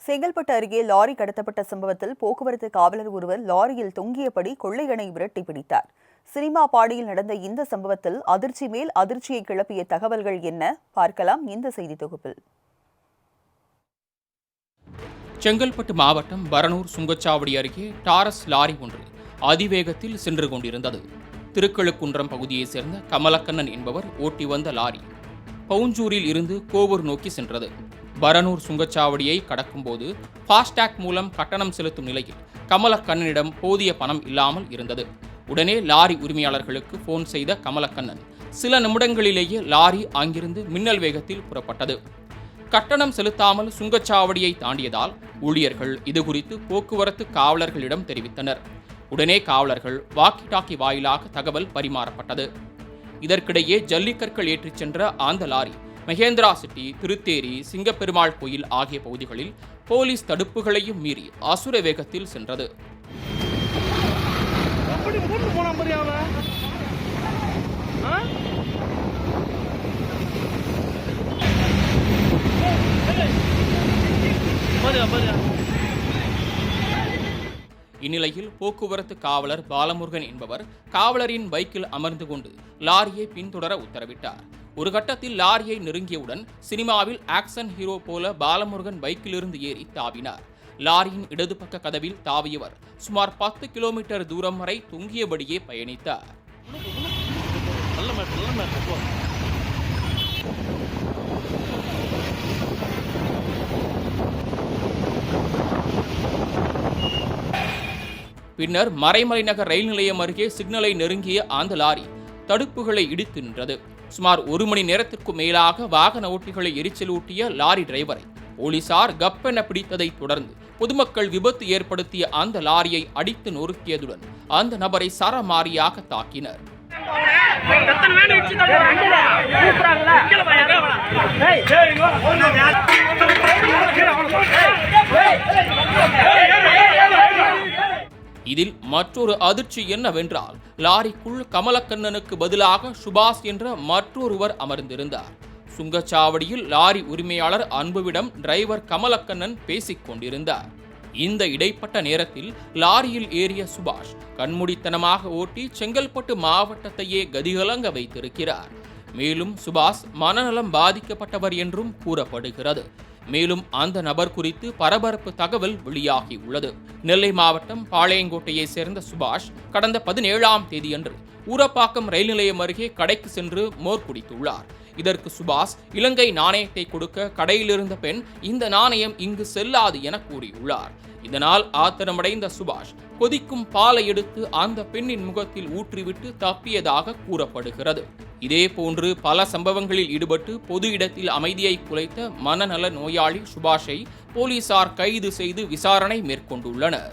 செங்கல்பட்டு அருகே லாரி கடத்தப்பட்ட சம்பவத்தில் போக்குவரத்து காவலர் ஒருவர் லாரியில் தொங்கியபடி கொள்ளையனை விரட்டி பிடித்தார். சினிமா பாடியில் நடந்த இந்த சம்பவத்தில் அதிர்ச்சி மேல் அதிர்ச்சியை கிளப்பிய தகவல்கள் என்ன பார்க்கலாம் இந்த செய்தி தொகுப்பில். செங்கல்பட்டு மாவட்டம் பரனூர் சுங்கச்சாவடி அருகே டாரஸ் லாரி ஒன்று அதிவேகத்தில் சென்று கொண்டிருந்தது. திருக்கழுக்குன்றம் பகுதியைச் சேர்ந்த கமலக்கண்ணன் என்பவர் ஓட்டி வந்த லாரி பவுஞ்சூரில் இருந்து கோவூர் நோக்கி சென்றது. பரனூர் சுங்கச்சாவடியை கடக்கும்போது ஃபாஸ்டாக் மூலம் கட்டணம் செலுத்தும் நிலையில் கமலக்கண்ணனிடம் போதிய பணம் இல்லாமல் இருந்தது. உடனே லாரி உரிமையாளர்களுக்கு போன் செய்த கமலக்கண்ணன் சில நிமிடங்களிலேயே லாரி அங்கிருந்து மின்னல் வேகத்தில் புறப்பட்டது. கட்டணம் செலுத்தாமல் சுங்கச்சாவடியை தாண்டியதால் ஊழியர்கள் இதுகுறித்து போக்குவரத்து காவலர்களிடம் தெரிவித்தனர். உடனே காவலர்கள் வாக்கி டாக்கி வாயிலாக தகவல் பரிமாறப்பட்டது. இதற்கிடையே ஜல்லிக்கற்கள் ஏற்றிச் சென்ற அந்த லாரி மகேந்திரா சிட்டி, திருத்தேரி, சிங்கப்பெருமாள் கோயில் ஆகிய பகுதிகளில் போலீஸ் தடுப்புகளையும் மீறி அசுர வேகத்தில் சென்றது. இந்நிலையில் போக்குவரத்து காவலர் பாலமுருகன் என்பவர் காவலரின் பைக்கில் அமர்ந்து கொண்டு லாரியை பின்தொடர உத்தரவிட்டார். ஒரு கட்டத்தில் லாரியை நெருங்கியவுடன் சினிமாவில் ஆக்சன் ஹீரோ போல பாலமுருகன் பைக்கிலிருந்து ஏறி தாவினார். லாரியின் இடது பக்க கதவில் தாவியவர் சுமார் 10 கிலோமீட்டர் தூரம் வரை தொங்கியபடியே பயணித்தார். பின்னர் மறைமலை நகர் ரயில் நிலையம் அருகே சிக்னலை நெருங்கிய அந்த லாரி தடுப்புகளை இடித்து நின்றது. சுமார் 1 மணி நேரத்திற்கும் மேலாக வாகன ஓட்டிகளை எரிச்சலூட்டிய லாரி டிரைவரை போலீசார் கப்பென பிடித்ததை தொடர்ந்து பொதுமக்கள் விபத்து ஏற்படுத்திய அந்த லாரியை அடித்து நொறுக்கியதுடன் அந்த நபரை சரமாரியாக தாக்கினர். இதில் மற்றொரு அதிர்ச்சி என்னவென்றால் லாரிக்குள் கமலக்கண்ணனுக்கு பதிலாக சுபாஷ் என்ற மற்றொருவர் அமர்ந்திருந்தார். சுங்கச்சாவடியில் லாரி உரிமையாளர் அன்புவிடம் டிரைவர் கமலக்கண்ணன் பேசிக் கொண்டிருந்தார். இந்த இடைப்பட்ட நேரத்தில் லாரியில் ஏறிய சுபாஷ் கண்மூடித்தனமாக ஓட்டி செங்கல்பட்டு மாவட்டத்தையே கதிகலங்க வைத்திருக்கிறார். மேலும் சுபாஷ் மனநலம் பாதிக்கப்பட்டவர் என்றும் கூறப்படுகிறது. மேலும் அந்த நபர் குறித்து பரபரப்பு தகவல் வெளியாகி உள்ளது. நெல்லை மாவட்டம் பாளையங்கோட்டையை சேர்ந்த சுபாஷ் கடந்த 17ஆம் தேதியன்று ஊரப்பாக்கம் ரயில் நிலையம் அருகே கடைக்கு சென்று மோர் குடித்துள்ளார். இதற்கு சுபாஷ் இலங்கை நாணயத்தை கொடுக்க கடையிலிருந்த பெண் இந்த நாணயம் இங்கு செல்லாது என கூறியுள்ளார். இதனால் ஆத்திரமடைந்த சுபாஷ் கொதிக்கும் பாலை எடுத்து அந்த பெண்ணின் முகத்தில் ஊற்றிவிட்டு தப்பியதாக கூறப்படுகிறது. இதேபோன்று பல சம்பவங்களில் ஈடுபட்டு பொது இடத்தில் அமைதியை குலைத்த மனநல நோயாளி சுபாஷை போலீசார் கைது செய்து விசாரணை மேற்கொண்டுள்ளனர்.